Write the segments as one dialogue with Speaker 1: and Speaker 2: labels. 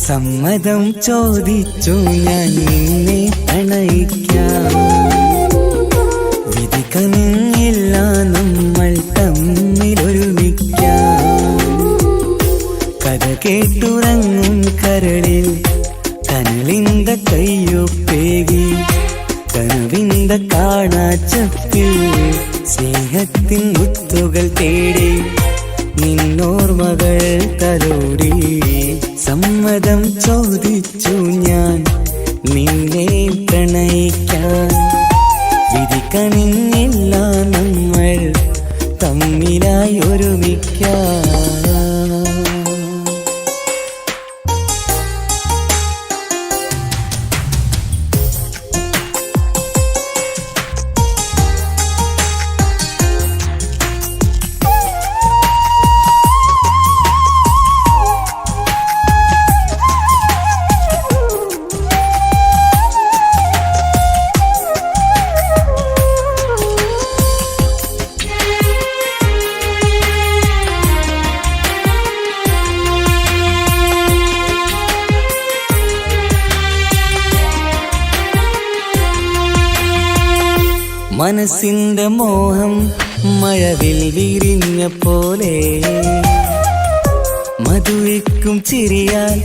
Speaker 1: സമ്മതം ചോദിച്ചു ഞാൻ നിന്നെ പ്രണയിക്കാം. വിധി കനിഞ്ഞില്ല നമ്മൾ തമ്മിലൊരുമിക്കാം. കഥ കേട്ടുറങ്ങും കരളിൽ കനലിന്ത കയ്യൊപ്പേകി കനവിന്ത കാണാച്ചപ്പിൽ സ്നേഹത്തിൻ മുത്തുകൾ തേടി നിന്നോർമകൾ തലോടി. സമ്മതം ചോദിച്ചു ഞാൻ നിന്നെ പ്രണയിക്കാൻ. വിധി കനിഞ്ഞില്ല നമ്മൾ തമ്മിലായി ഒരുമിക്കാം. മനസ്സിന്റെ മോഹം മഴവിൽ വിരിഞ്ഞ പോലെ മധുരിക്കും ചിരിയാൽ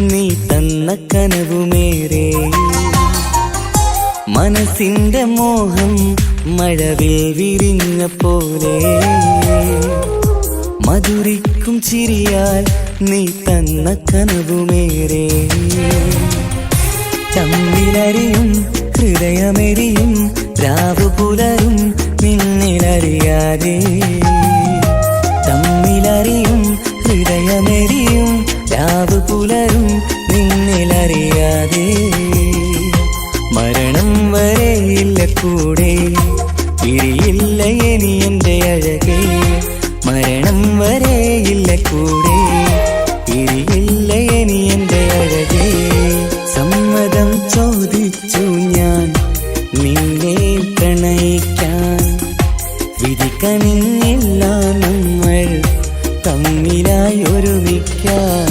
Speaker 1: നീ തന്ന കനവുമേറെ. മനസ്സിന്റെ മോഹം മഴവിൽ വിരിഞ്ഞ പോലെ മധുരിക്കും ചിരിയാൽ നീ തന്ന കനവുമേറെ. തമ്മിലറിയും ഹൃദയമെരിയും രാവു പുലരും നിന്നിലറിയാതെ. തമ്മിലറിയും ഹൃദയമെരിയും രാവു പുലരും നിന്നിലറിയാതെ. മരണം വരെയില്ല കൂടെ പിരിയില്ല ഇനി എൻ്റെ അഴകേ. മരണം വരെയില്ല കൂടെ പിരിയില്ല ഇനി എൻ്റെ അഴകേ. സമ്മതം ചോദിച്ചു ഞാൻ നിന്നെ പ്രണയിക്കാൻ. വിധി കനിഞ്ഞില്ല നമ്മൾ തമ്മിലായി ഒരുമിക്കാം.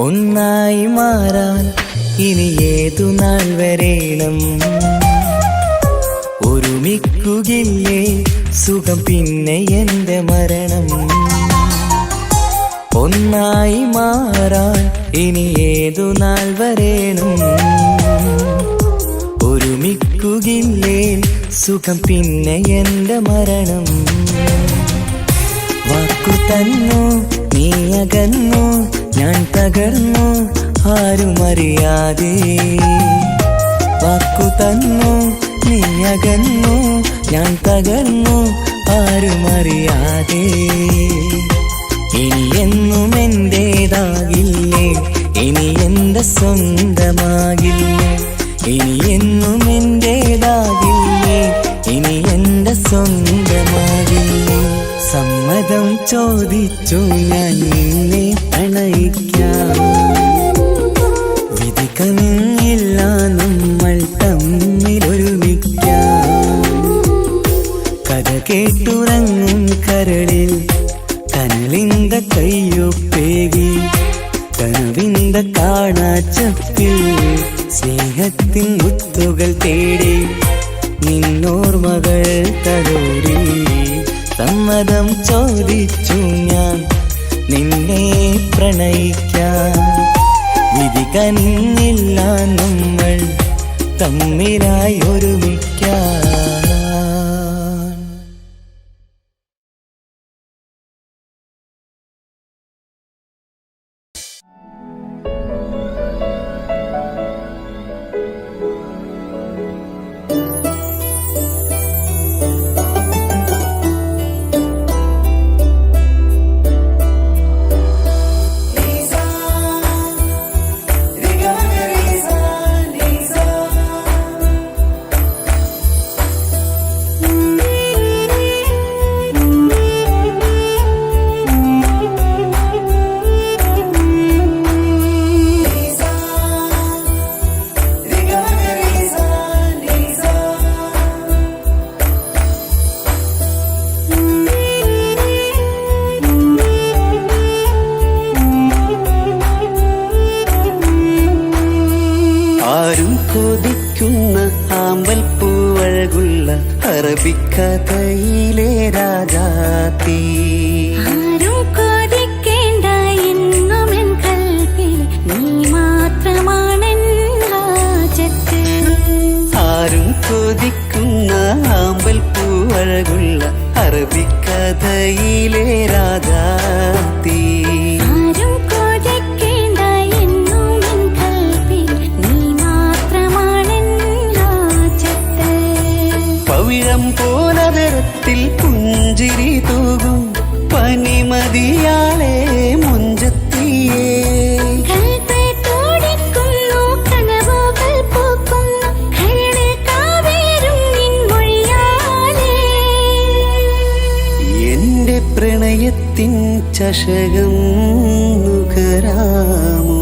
Speaker 1: ഒന്നായി മാറാൻ ഇനി ഏതു നാൾ വരേണം. ഒരുമിക്കുകയില്ലേ സുഖം പിന്നെ എന്റെ മരണം. ഒന്നായി മാറാൻ ഇനി ഏതു നാൾ വരേണം. ഒരുമിക്കുകയില്ലേ സുഖം പിന്നെ എന്റെ മരണം. വാക്കു തന്നു നീ അകന്നു ഞാൻ തകർന്നു ആരുമറിയാതെ. വാക്കു തന്നു നീ അകന്നു ഞാൻ തകർന്നു ആരുമറിയാതെ. ഇനി എന്നും എന്റേതാകില്ലേ ഇനി എന്റെ സ്വന്തമാകില്ലേ. ഇനി എന്നും എന്റേതാകില്ലേ ഇനി എന്റെ സ്വന്തമാകില്ലേ. സമ്മതം ചോദിച്ചു ഞാൻ നിന്നെ പ്രണയിക്കാം. വിധി കനിഞ്ഞില്ല നമ്മൾ തമ്മിലൊരുമിക്കാം. കഥ കേട്ടുറങ്ങും കരളിൽ കനലിന്ത കയ്യൊപ്പേകി കനവിന്ത കാണാച്ചപ്പിൽ സ്നേഹത്തിൻ മുത്തുകൾ തേടി നിന്നോർമകൾ തലോടി. സമ്മതം ചോദിച്ചു ഞാൻ നിന്നെ പ്രണയിക്കാം. വിധി കനിഞ്ഞില്ല നമ്മൾ തമ്മിലായി ഒരുമിക്കാം. കൊതിക്കുന്ന ആമ്പൽ പൂവഴകുള്ള അറബിക്കഥയിലെ രാജാത്തി.
Speaker 2: ആരും കൊതിക്കേണ്ട എന്നുമെൻ കൽവിൽ നീ മാത്രമാണെൻ ഹാജത്ത്.
Speaker 1: ആരും കൊതിക്കുന്ന ആമ്പൽ പൂവഴകുള്ള അറബിക്കഥയിലെ രാജാത്തി. പോലതരത്തിൽ പുഞ്ചിരി തൂകും പനിമതിയാളെ മുഞ്ചത്തിയേ. എന്റെ പ്രണയത്തിൻ ചഷകം നുകരാമോ?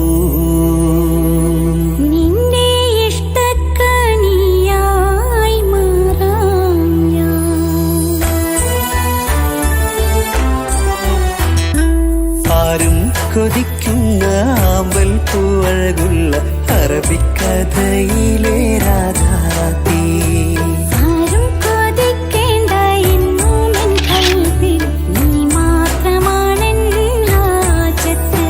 Speaker 1: കൊതിക്കുന്ന ആമ്പൽ പൂവഴകുള്ള അറബിക്കഥയിലെ രാജാത്തി.
Speaker 2: ആരും കൊതിക്കേണ്ട എന്നുമെൻ കൽവിൽ നീ മാത്രമാണെൻ ഹാജത്ത്.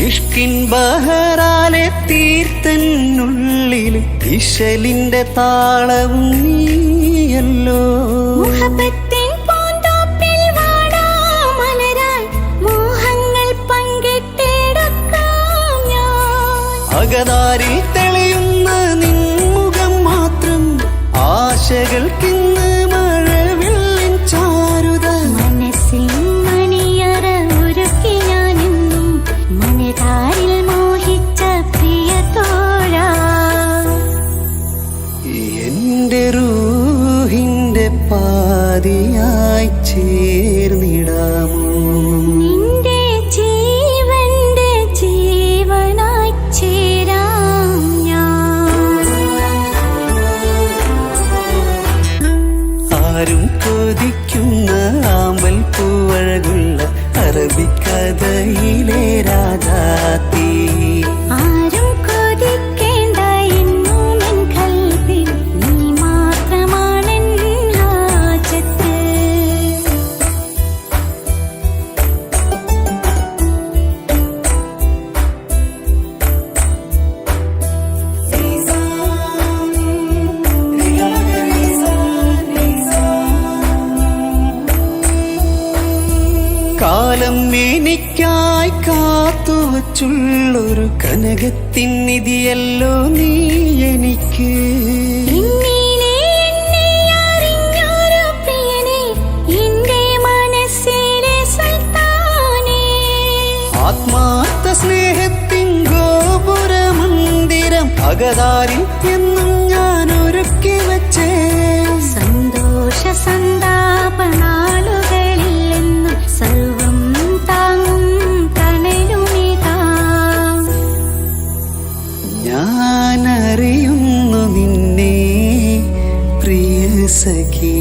Speaker 1: ഇഷ്കിൻ ബഹറാലെ തീർത്തനുള്ളിൽ ഇശലിന്റെ താളവും നീയല്ലോ.
Speaker 2: മുഹബത്തിൻ പൂന്തോപ്പിൽ വാടാമലരായി മോഹങ്ങൾ പങ്കിട്ടെടുക്കാം ഞാൻ.
Speaker 1: അകതാരിൽ തെളിയുന്ന നിൻമുഖം മാത്രം ആശകൾക്കിന്ന് മഴവില്ലിൻ ചാരുത.
Speaker 2: മനസ്സിൽ മണിയറ ഒരുക്കി ഞാനെന്നും മനതാരിൽ മോഹിച്ച പ്രിയ തോഴാ.
Speaker 1: എന്റെ റൂഹിന്റെ പാതിയായി ചേർന്നിടാമോ?
Speaker 2: നിന്റെ ജീവന്റെ ജീവനായി ചേരാം ഞാൻ.
Speaker 1: ആരും കൊതിക്കുന്ന ആമ്പൽ പൂവഴകുള്ള അറബിക്കഥയിലെ രാജാത്തി.
Speaker 2: ആരും കൊതിക്കേണ്ട എന്നുമെൻ കൽവിൽ നീ മാത്രമാണെൻ ഹാജത്ത്.
Speaker 1: കാലം എനിക്കായി കാത്തുവച്ചുള്ളൊരു കനകത്തിൻ നിധിയല്ലോ നീ എനിക്ക്.
Speaker 2: ഇന്നീനെ എന്നെ അറിഞ്ഞൊരു പ്രിയനെ, എന്റെ മനസ്സിലെ സുൽത്താനേ.
Speaker 1: ആത്മാർത്ഥ സ്നേഹത്തിൻ ഗോപുരമന്ദിരം അകതാരിൽ എന്നും ഞാൻ ഒരുക്കി വച്ചേ.
Speaker 2: സന്തോഷ സന്താപനാളുകളിൽ എന്നും സർവം താങ്ങും തണലുമിതാ.
Speaker 1: ഞാൻ അറിയുന്നു നിന്നെ പ്രിയ സഖി.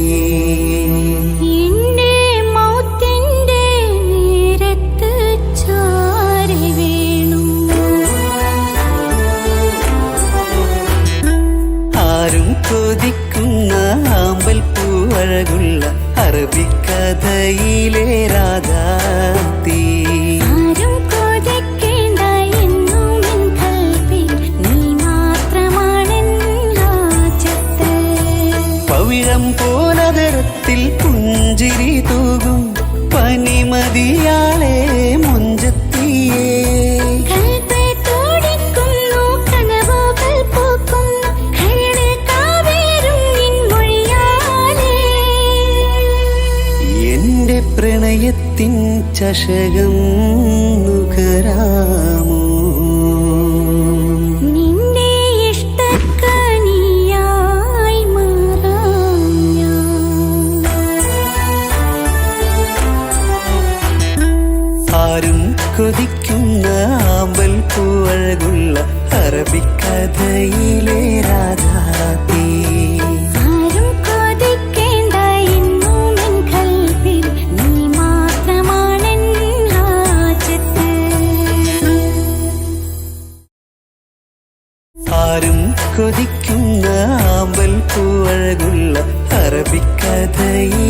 Speaker 2: എന്റെ മൗത്തിന്റെ നേരത്ത് ചാരി വീണു.
Speaker 1: ആരും കൊതിക്കുന്ന ആമ്പൽ പൂവഴകുള്ള അറബിക്കഥയിലെ രാധാത്തി.
Speaker 2: ആരും കൊതിക്കേണ്ട എന്നും എൻ കൽബിൽ നീ മാത്രമാണെൻ ഹാജത്ത്.
Speaker 1: പവിഴം പോലതരത്തിൽ പുഞ്ചിരി തൂകും പനിമതിയാളെ മുഞ്ചത്തിയേ.
Speaker 2: കൽബ് തുടിക്കുന്നു, കനവുകൾ പൂക്കുന്നു, കരള് കാവേരും നിൻ മൊഴിയാലേ.
Speaker 1: എന്റെ പ്രണയത്തിൻ ചഷകം നുകരാമോ?
Speaker 2: നിന്റെ ഇഷ്ടക്കനിയായി മാറാം ഞാൻ.
Speaker 1: ആരും കൊതിക്കുന്ന ആമ്പൽ പൂവഴകുള്ള അറബിക്കഥയിലെ രാധാത്തി.
Speaker 2: ആരും കൊതിക്കേണ്ട എന്നും എൻ കൽബിൽ നീ മാത്രമാണെൻ ഹാജത്ത്.
Speaker 1: ആരും കൊതിക്കുന്ന ആമ്പൽ പൂവഴകുള്ള അറബിക്കഥയിൽ